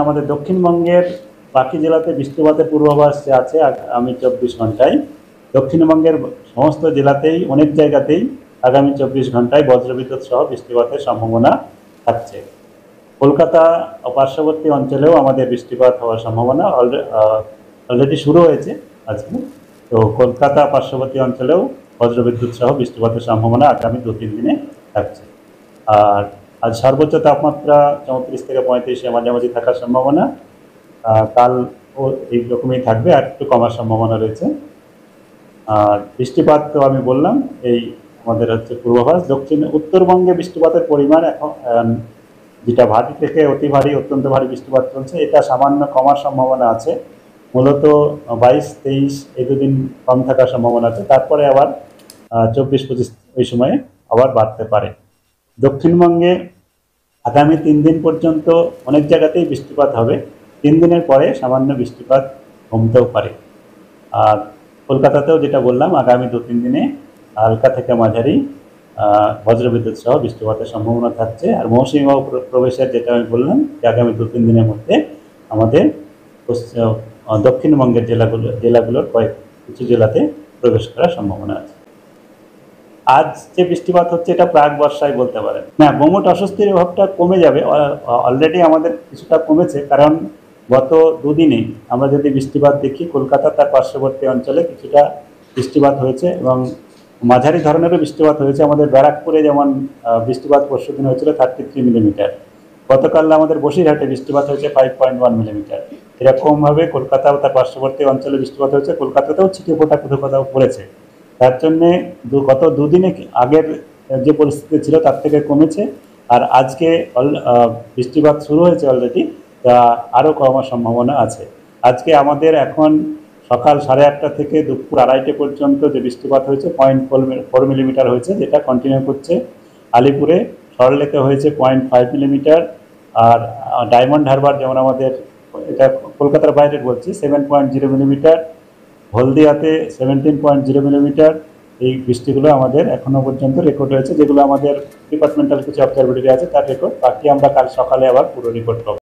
আমাদের দক্ষিণবঙ্গের বাকি জেলাতে বৃষ্টিপাতের পূর্বাভাস যে আছে আগামী 24 ঘন্টায় দক্ষিণবঙ্গের সমস্ত জেলাতেই অনেক জায়গাতেই আগামী 24 ঘন্টায় বজ্রবিদ্যুৎ সহ বৃষ্টিপাতের সম্ভাবনা থাকছে। কলকাতা ও পার্শ্ববর্তী অঞ্চলেও আমাদের বৃষ্টিপাত হওয়ার সম্ভাবনা অলরেডি শুরু হয়েছে আজকে। তো কলকাতা পার্শ্ববর্তী অঞ্চলেও বজ্রবিদ্যুৎ সহ বৃষ্টিপাতের সম্ভাবনা আগামী 2-3 দিনে থাকছে। আর আজ সর্বোচ্চ তাপমাত্রা 34 থেকে 35-এর মাঝামাঝি থাকার সম্ভাবনা। কাল ও এই রকমই থাকবে, আর একটু কমার সম্ভাবনা রয়েছে। আর বৃষ্টিপাত তো আমি বললাম, এই আমাদের হচ্ছে পূর্বাভাস। উত্তরবঙ্গে বৃষ্টিপাতের পরিমাণ এখন যেটা ভারী থেকে অতি ভারী, অত্যন্ত ভারী বৃষ্টিপাত চলছে, এটা সামান্য কমার সম্ভাবনা আছে। মূলত 22-23 এই দুদিন কম থাকার সম্ভাবনা আছে, তারপরে আবার 24-25 ওই সময়ে আবার বাড়তে পারে। দক্ষিণবঙ্গে আগামী 3 দিন পর্যন্ত অনেক জায়গাতেই বৃষ্টিপাত হবে। 3 দিনের পরে সামান্য বৃষ্টিপাত কমতেও পারে। আর কলকাতাতেও যেটা বললাম, আগামী 2-3 দিনে হালকা থেকে মাঝারি বজ্রবিদ্যুৎ সহ বৃষ্টিপাতের সম্ভাবনা থাকছে। আর মৌসুমী বায়ু প্রবেশের যেটা আমি বললাম যে আগামী 2-3 দিনের মধ্যে আমাদের দক্ষিণবঙ্গের জেলাগুলোর কিছু জেলাতে প্রবেশ করার সম্ভাবনা আছে। আজ যে বৃষ্টিপাত হচ্ছে এটা প্রাক বর্ষায় বলতে পারেন না। গুমোট অস্বস্তির ভাবটা কমে যাবে, অলরেডি আমাদের কিছুটা কমেছে। কারণ গত দুদিনে আমরা যদি বৃষ্টিপাত দেখি, কলকাতা তার পার্শ্ববর্তী অঞ্চলে কিছুটা বৃষ্টিপাত হয়েছে এবং মাঝারি ধরনেরও বৃষ্টিপাত হয়েছে। আমাদের ব্যারাকপুরে যেমন বৃষ্টিপাত পরশুদিন হয়েছিল 33 মিলিমিটার। গতকাল আমাদের বসিরহাটে বৃষ্টিপাত হয়েছে 5.1 মিলিমিটার। এরকমভাবে কলকাতা ও তার পার্শ্ববর্তী অঞ্চলে বৃষ্টিপাত হয়েছে। কলকাতাতেও ছিটে ফোটা কোথাও কোথাও পড়েছে। তার জন্যে গত দুদিনে আগের যে পরিস্থিতি ছিল তার থেকে কমেছে। আর আজকে বৃষ্টিপাত শুরু হয়েছে অলরেডি, তা আরও কমার সম্ভাবনা আছে। আজকে আমাদের এখন সকাল 8:30 থেকে দুপুর 2:30 পর্যন্ত যে বৃষ্টিপাত হয়েছে 0.4 মিলিমিটার হয়েছে, যেটা কন্টিনিউ করছে। আলিপুরে, সরলেকে হয়েছে 0.5 মিলিমিটার। আর ডায়মন্ড হারবার, যেমন আমাদের এটা কলকাতার বাইরে বলছি, 7.0 মিলিমিটার। হলদিয়াতে 17.0 মিলিমিটার। এই বৃষ্টিগুলো আমাদের এখনো পর্যন্ত রেকর্ড হয়েছে, যেগুলো আমাদের ডিপার্টমেন্টাল কিছু অবজারভেটরি আছে তার রেকর্ড। বাকি আমরা কাল সকালে আবার পুরো রিপোর্ট পাবো।